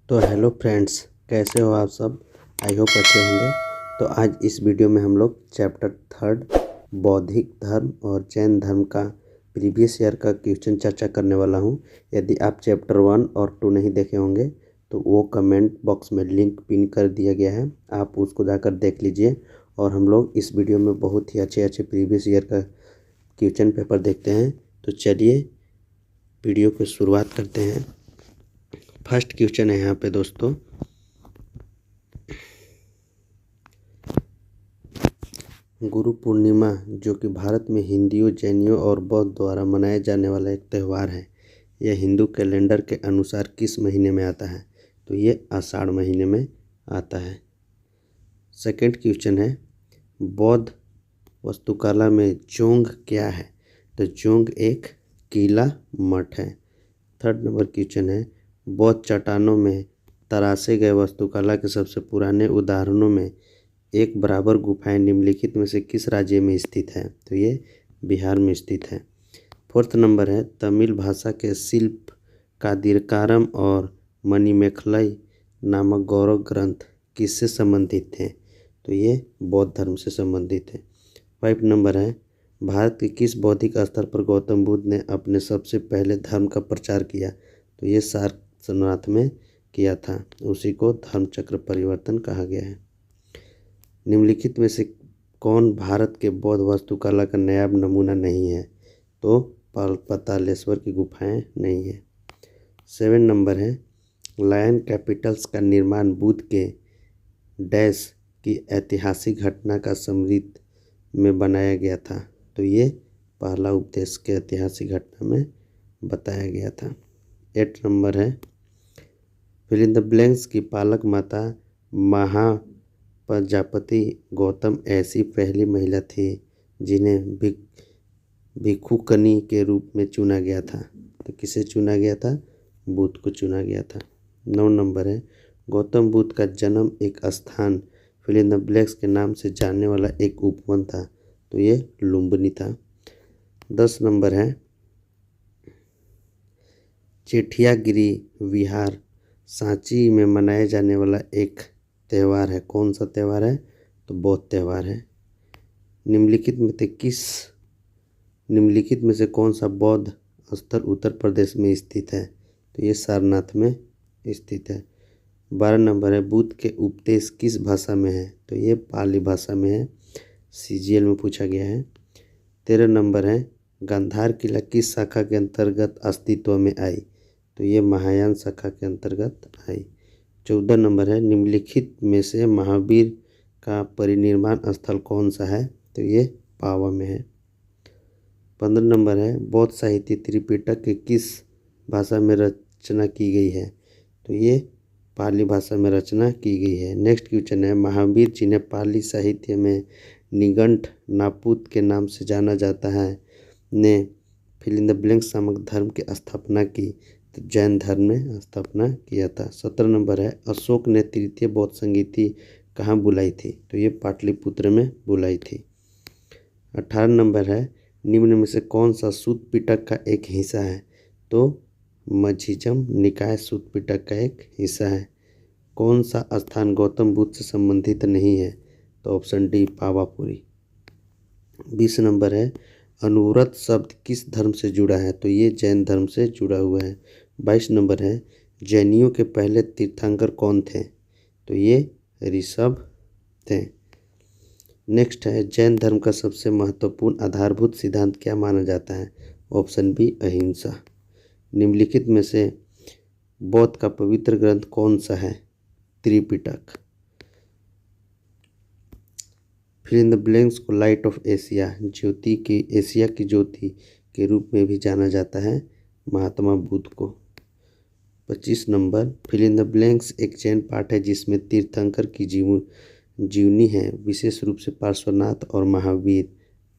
तो hello friends, कैसे हो आप सब। आई होप अच्छे होंगे। तो आज इस वीडियो में हम लोग चैप्टर 3 बौद्धिक धर्म और जैन धर्म का प्रीवियस ईयर का क्वेश्चन चर्चा करने वाला हूं। यदि आप चैप्टर 1 और 2 नहीं देखे होंगे तो वो कमेंट बॉक्स में लिंक पिन कर दिया गया है, आप उसको जाकर देख लीजिए। और हम लोग इस वीडियो में बहुत ही अच्छे प्रीवियस ईयर का क्वेश्चन पेपर देखते हैं। तो चलिए वीडियो को शुरुआत करते हैं। फर्स्ट क्वेश्चन है यहाँ पे दोस्तों, गुरु पूर्णिमा जो कि भारत में हिंदुओं, जैनियों और बौद्ध द्वारा मनाया जाने वाला एक त्यौहार है, यह हिंदू कैलेंडर के अनुसार किस महीने में आता है? तो ये आषाढ़ महीने में आता है। सेकंड क्वेश्चन है, बौद्ध वास्तुकला में जोंग क्या है? तो जोंग एक किला मठ है। थर्ड नंबर क्वेश्चन है, बौद्ध चट्टानों में तराशे गए वास्तुकला के सबसे पुराने उदाहरणों में एक बराबर गुफाएं निम्नलिखित में से किस राज्य में स्थित है? तो ये बिहार में स्थित है। फोर्थ नंबर है, तमिल भाषा के शिल्प का दीर्घकारम और मणिमेखलाई नामक गौरव ग्रंथ किससे संबंधित थे? तो ये बौद्ध धर्म से संबंधित है। 5 नंबर है, भारत के किस बौद्धिक स्थल पर गौतम बुद्ध ने अपने सबसे पहले धर्म का प्रचार किया? तो ये सारनाथ में किया था, उसी को धर्म चक्र परिवर्तन कहा गया है। निम्नलिखित में से कौन भारत के बौद्ध वास्तुकला का नायाब नमूना नहीं है? तो पातालेश्वर की गुफाएं नहीं है। 7 नंबर है, लायन कैपिटल्स का निर्माण बुद्ध के डैश की ऐतिहासिक घटना का स्मृति में बनाया गया था। तो ये पहला उपदेश के ऐतिहासिक घटना में बताया गया था। 8 नंबर है, फिल इन द ब्लैंक्स की पालक माता महाप्रजापति गौतम ऐसी पहली महिला थी जिन्हें भिक्षुकनी के रूप में चुना गया था। तो किसे चुना गया था? बुद्ध को चुना गया था। 9 नंबर है, गौतम बुद्ध का जन्म एक स्थान फिल इन द ब्लैंक्स के नाम से जानने वाला एक उपवन था। तो ये लुम्बिनी था। 10 नंबर है, चेठियागिरी विहार सांची में मनाया जाने वाला एक त्यौहार है। कौन सा त्यौहार है? तो बौद्ध त्यौहार है। निम्नलिखित में से कौन सा बौद्ध स्थल उत्तर प्रदेश में स्थित है? तो ये सारनाथ में स्थित है। 12 नंबर है, बुद्ध के उपदेश किस भाषा में है? तो ये पाली भाषा में है, CGL में पूछा गया है। 13 नंबर है, गांधार किला किस शाखा के अंतर्गत अस्तित्व में आई? तो ये महायान शाखा के अंतर्गत आई। 14 नंबर है, निम्नलिखित में से महावीर का परिनिर्वाण स्थल कौन सा है? तो ये पावा में है। 15 नंबर है, बौद्ध साहित्य त्रिपिटक के किस भाषा में रचना की गई है? तो ये पाली भाषा में रचना की गई है। नेक्स्ट क्वेश्चन है, महावीर जिन्हें पाली साहित्य में निघंट नापुत के नाम से जाना जाता है ने फिल इन द ब्लैंक्स नामक धर्म की स्थापना की? तो जैन धर्म ने स्थापना किया था। 17 नंबर है, अशोक ने तृतीय बौद्ध संगीति कहाँ बुलाई थी? तो ये पाटलिपुत्र में बुलाई थी। 18 नंबर है, निम्न में से कौन सा सूत पिटक का एक हिस्सा है? तो मझिजम निकाय सूत पिटक का एक हिस्सा है। कौन सा स्थान गौतम बुद्ध से संबंधित नहीं है? तो ऑप्शन डी पावापुरी। 20 नंबर है, अनुव्रत शब्द किस धर्म से जुड़ा है? तो ये जैन धर्म से जुड़ा हुआ है। 22 नंबर है, जैनियों के पहले तीर्थंकर कौन थे? तो ये ऋषभ थे। नेक्स्ट है, जैन धर्म का सबसे महत्वपूर्ण आधारभूत सिद्धांत क्या माना जाता है? ऑप्शन बी अहिंसा। निम्नलिखित में से बौद्ध का पवित्र ग्रंथ कौन सा है? Tripitaka. Fill in the blanks को लाइट ऑफ एशिया एशिया की ज्योति के रूप में भी जाना जाता है महात्मा बुद्ध को। 25 number, fill in the blanks एक जैन पाठ है जिसमें तीर्थंकर की जीवनी है, विशेष रूप से पार्श्वनाथ और महावीर।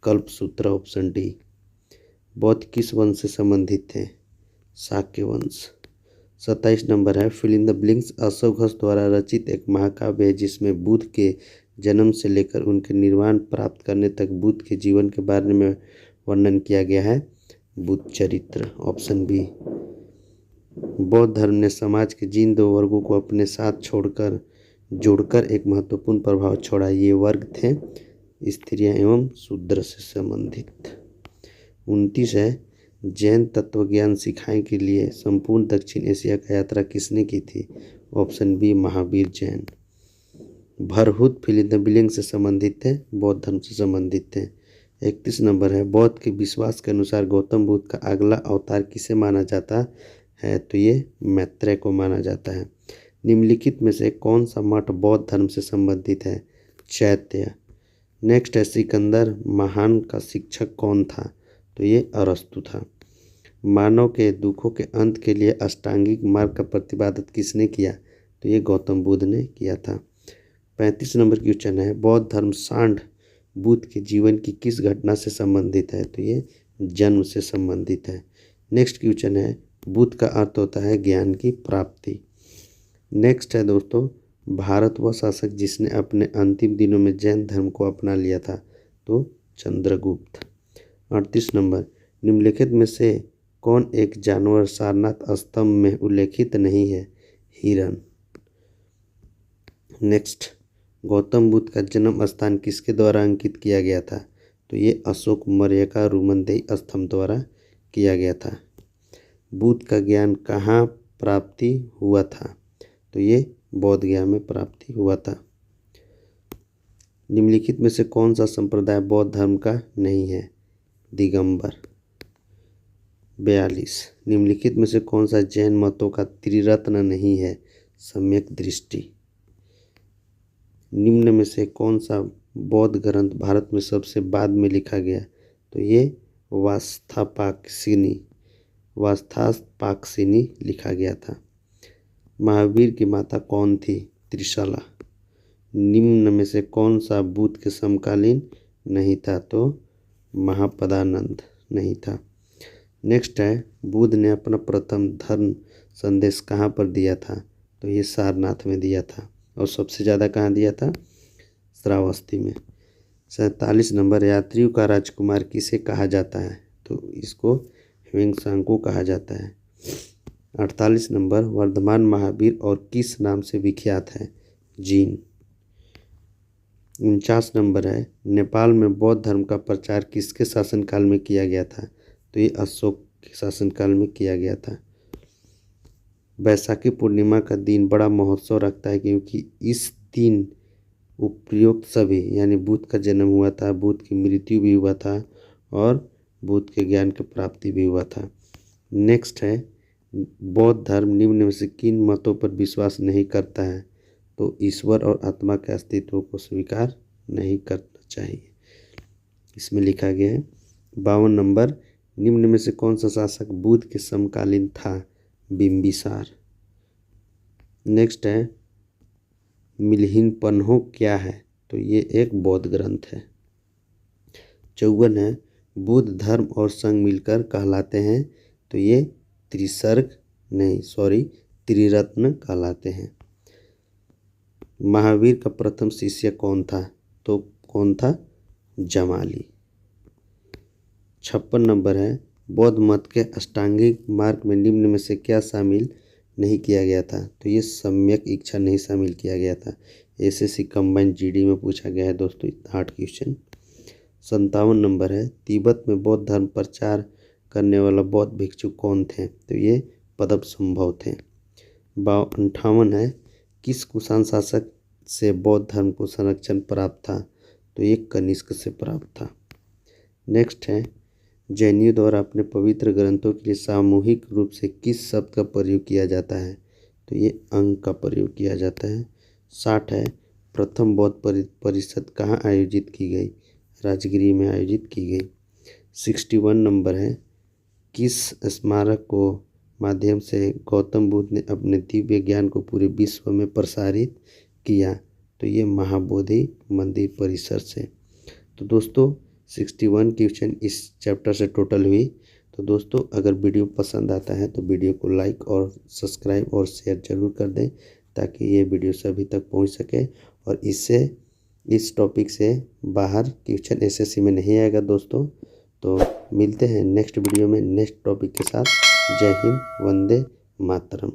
Kalpasutra option D. बौद्ध किस वंश से संबंधित थे? शाक्य वंश। 27 नंबर है, fill in the blanks Ashok Ghosh द्वारा रचित एक महाकाव्य है जिसमें बुद्ध के जन्म से लेकर उनके निर्वाण प्राप्त करने तक बुद्ध के जीवन के बारे में वर्णन किया गया है। बुद्ध चरित्र ऑप्शन बी। बौद्ध धर्म ने समाज के जिन दो वर्गों को अपने साथ जोड़कर एक महत्वपूर्ण प्रभाव छोड़ा, ये वर्ग थे स्त्रियां एवं शूद्र से संबंधित। 29 है, जैन तत्वज्ञान सिखाने के लिए संपूर्ण दक्षिण एशिया का यात्रा किसने की थी? Option B, Mahavir Jain. भरहुत फिलिंद से संबंधित थे, बौद्ध धर्म से संबंधित थे। 31 नंबर है, बौद्ध के विश्वास के अनुसार गौतम बुद्ध का अगला अवतार किसे माना जाता है? तो ये मैत्रेय को माना जाता है। निम्नलिखित में से कौन सा मठ बौद्ध धर्म से संबंधित है? चैत्य। नेक्स्ट है, सिकंदर महान का शिक्षक कौन था? तो ये अरस्तु था। मानव के दुखों के अंत के लिए अष्टांगिक मार्ग का प्रतिपादन किसने किया? तो ये गौतम बुद्ध ने किया था। 35 नंबर क्वेश्चन है, बौद्ध धर्म सांड बुद्ध के जीवन की किस घटना से संबंधित है? तो ये जन्म से संबंधित है। नेक्स्ट क्वेश्चन है, बुद्ध का अर्थ होता है ज्ञान की प्राप्ति। नेक्स्ट है दोस्तों, भारत वह शासक जिसने अपने अंतिम दिनों में जैन धर्म को अपना लिया था? तो चंद्रगुप्त। 38 नंबर, निम्नलिखित में से कौन एक जानवर सारनाथ स्तंभ में उल्लेखित नहीं है? हिरण। नेक्स्ट, गौतम बुद्ध का जन्म स्थान किसके द्वारा अंकित किया गया था? तो ये अशोक मौर्य का रुमनदेही स्तंभ द्वारा किया गया था। बुद्ध का ज्ञान कहाँ प्राप्ति हुआ था? तो ये बौद्ध गया में प्राप्ति हुआ था। निम्नलिखित में से कौन सा संप्रदाय बौद्ध धर्म का नहीं है? दिगंबर। 42, निम्नलिखित में से कौन सा जैन मतों का त्रिरत्न नहीं है? सम्यक दृष्टि। निम्न में से कौन सा बौद्ध ग्रंथ भारत में सबसे बाद में लिखा गया? तो ये वास्थापाक्षिणी लिखा गया था। महावीर की माता कौन थी? त्रिशला। निम्न में से कौन सा बुद्ध के समकालीन नहीं था? तो महापदानंद नहीं था। नेक्स्ट है, बुद्ध ने अपना प्रथम धर्म संदेश कहाँ पर दिया था? तो ये सारनाथ में दिया था। और सबसे ज़्यादा कहाँ दिया था? श्रावस्ती में। 47 नंबर, यात्रियों का राजकुमार किसे कहा जाता है? तो इसको ह्वेंसांग कहा जाता है। 48 नंबर, वर्धमान महावीर और किस नाम से विख्यात है? जीन। 49 नंबर है, नेपाल में बौद्ध धर्म का प्रचार किसके शासनकाल में किया गया था? तो ये अशोक के शासनकाल में किया गया था। बैसाखी पूर्णिमा का दिन बड़ा महोत्सव रखता है क्योंकि इस दिन उपयुक्त सभी यानी बुद्ध का जन्म हुआ था, बुद्ध की मृत्यु भी हुआ था और बुद्ध के ज्ञान की प्राप्ति भी हुआ था। नेक्स्ट है, बौद्ध धर्म निम्न में से किन मतों पर विश्वास नहीं करता है? तो ईश्वर और आत्मा के अस्तित्व को स्वीकार नहीं करना चाहिए। इसमें लिखा गया है। 52 नंबर, निम्न में से कौन सा शासक बुद्ध के समकालीन था? बिंबिसार। नेक्स्ट है, मिल्हिनपन्हो क्या है? तो ये एक बौद्ध ग्रंथ है। 54 है, बुद्ध धर्म और संघ मिलकर कहलाते हैं? तो ये त्रिरत्न कहलाते हैं। महावीर का प्रथम शिष्य कौन था? तो कौन था? जमाली। 56 नंबर है, बौद्ध मत के अष्टांगिक मार्ग में निम्न में से क्या शामिल नहीं किया गया था? तो ये सम्यक इच्छा नहीं शामिल किया गया था। एसएससी कंबाइंड जीडी में पूछा गया है दोस्तों, 8 क्वेश्चन। 57 नंबर है, तिब्बत में बौद्ध धर्म प्रचार करने वाला बौद्ध भिक्षु कौन थे? तो ये पद्मसंभव थे। 58 है, किस कुषाण शासक से बौद्ध धर्म को संरक्षण प्राप्त था? तो ये कनिष्क से प्राप्त था। नेक्स्ट है, जैनियों द्वारा अपने पवित्र ग्रंथों के लिए सामूहिक रूप से किस शब्द का प्रयोग किया जाता है? तो ये अंग का प्रयोग किया जाता है। 60 है, प्रथम बौद्ध परिषद कहाँ आयोजित की गई? राजगिरी में आयोजित की गई। 61 नंबर है, किस स्मारक को माध्यम से गौतम बुद्ध ने अपने दिव्य ज्ञान को पूरे विश्व में प्रसारित किया? तो ये महाबोधि मंदिर परिसर से। तो दोस्तों 61 क्वेश्चन इस चैप्टर से टोटल हुई। तो दोस्तों अगर वीडियो पसंद आता है तो वीडियो को लाइक और सब्सक्राइब और शेयर ज़रूर कर दें ताकि ये वीडियो सभी तक पहुंच सके और इस टॉपिक से बाहर क्वेश्चन एसएससी में नहीं आएगा दोस्तों। तो मिलते हैं नेक्स्ट वीडियो में नेक्स्ट टॉपिक के साथ। जय हिंद, वंदे मातरम।